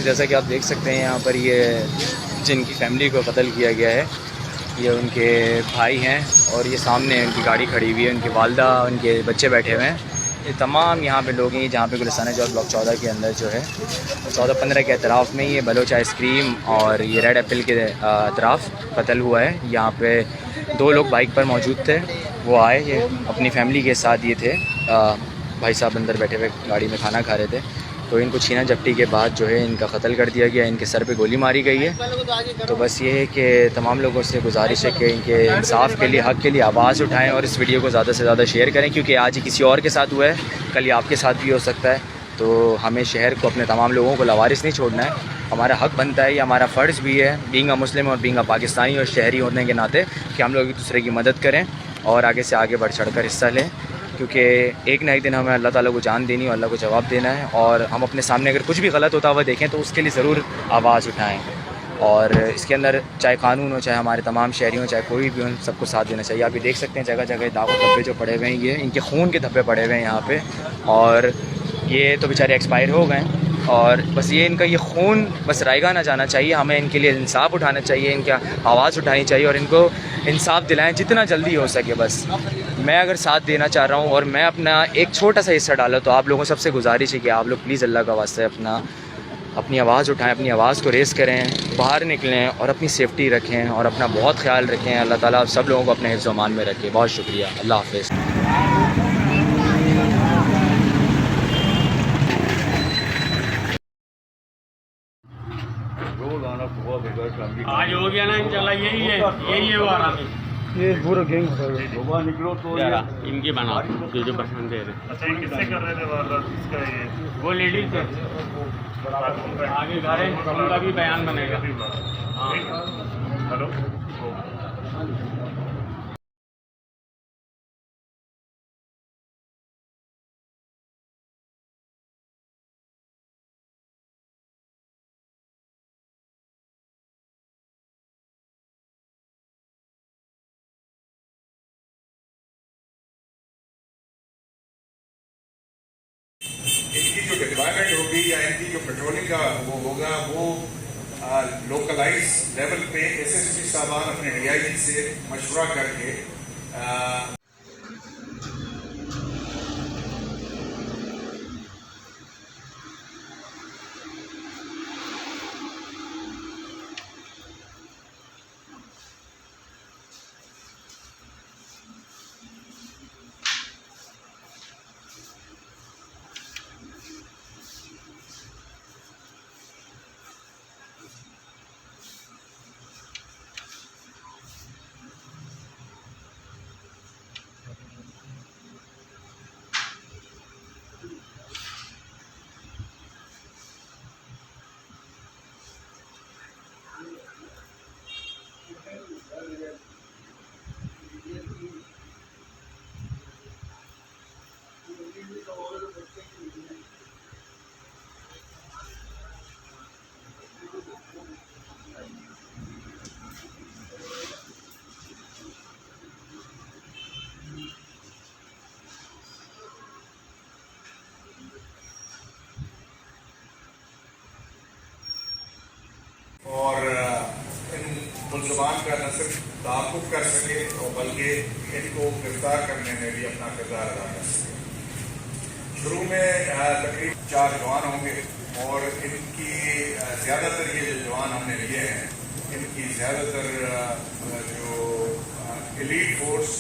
जैसा कि आप देख सकते हैं यहाँ पर ये जिनकी फैमिली को कत्ल किया गया है ये उनके भाई हैं और ये सामने उनकी गाड़ी खड़ी हुई है, उनकी वालदा उनके बच्चे बैठे हुए हैं। ये तमाम यहाँ पे लोग हैं जहाँ पे गुलिस्तान जो ब्लॉक 14 के अंदर जो है 14-15 के अतराफ़ में ये बलोच आइसक्रीम और ये रेड एप्पल के अतराफ़ कत्ल हुआ है। यहाँ पे 2 लोग बाइक पर मौजूद थे, वो आए, ये अपनी फैमिली के साथ ये थे। भाई साहब अंदर बैठे हुए गाड़ी में खाना खा रहे थे, तो इनको छीना झपटी के बाद जो है इनका कत्ल कर दिया गया, इनके सर पे गोली मारी गई है। तो बस ये है कि तमाम लोगों से गुजारिश है कि इनके इंसाफ के लिए, हक़ के लिए आवाज़ उठाएं और इस वीडियो को ज़्यादा से ज़्यादा शेयर करें, क्योंकि आज ही किसी और के साथ हुआ है, कल ही आपके साथ भी हो सकता है। तो हमें शहर को, अपने तमाम लोगों को लावारिस नहीं छोड़ना है। हमारा हक़ बनता है, ये हमारा फ़र्ज़ भी है बीइंग अ मुस्लिम और बीइंग अ पाकिस्तानी और शहरी होने के नाते कि हम लोग एक दूसरे की मदद करें और आगे से आगे बढ़ चढ़ कर हिस्सा लें, क्योंकि एक ना एक दिन हमें अल्लाह ताला को जान देनी और अल्लाह को जवाब देना है। और हम अपने सामने अगर कुछ भी गलत होता हुआ देखें तो उसके लिए ज़रूर आवाज़ उठाएं। और इसके अंदर चाहे कानून हो, चाहे हमारे तमाम शहरी हो, चाहे कोई भी हो, सबको साथ देना चाहिए। आप ये देख सकते हैं जगह जगह दाग धब्बे जो पड़े हुए हैं, ये इनके खून के धब्बे पड़े हुए हैं यहाँ पे। और ये तो बेचारे एक्सपायर हो गए, और बस ये इनका ये खून बस रायगा ना जाना चाहिए। हमें इनके लिए इंसाफ उठाना चाहिए, इनका आवाज़ उठानी चाहिए और इनको इंसाफ दिलाएं जितना जल्दी हो सके। बस मैं अगर साथ देना चाह रहा हूँ और मैं अपना एक छोटा सा हिस्सा डाला, तो आप लोगों सबसे गुजारिश है कि आप लोग प्लीज़ अल्लाह का वास्ते अपनी आवाज़ उठाएं, अपनी आवाज़ को रेज़ करें, बाहर निकलें और अपनी सेफ्टी रखें और अपना बहुत ख्याल रखें। अल्लाह ताला आप सब लोगों को अपने हिफ्ज़ अमान में रखे। बहुत शुक्रिया, अल्लाह हाफ़िज़। आज हो गया ना इंशाल्लाह, यही है वो आरामी। ये पूरा गैंग होता है। सुबह निकलो तो इनकी बना जो पसंद है। अच्छा, ये किससे कर रहे थे वारदात? इसका ये वो लेडीज है, आगे घर है, उनका भी बयान बनेगा। हाँ। हेलो, इनकी जो डिप्लॉयमेंट होगी या इनकी जो पेट्रोलिंग का वो होगा, वो लोकलाइज लेवल पे एसएसपी साहबान अपने डीआईजी से मशवरा करके और इन मुलजमान का न सिर्फ ताक़ुब कर सके और बल्कि इनको गिरफ्तार करने में भी अपना किरदार अदा कर सके। शुरू में तकरीबन 4 जवान होंगे और इनकी ज़्यादातर ये जो जवान हमने लिए हैं, इनकी ज़्यादातर जो एलीट फोर्स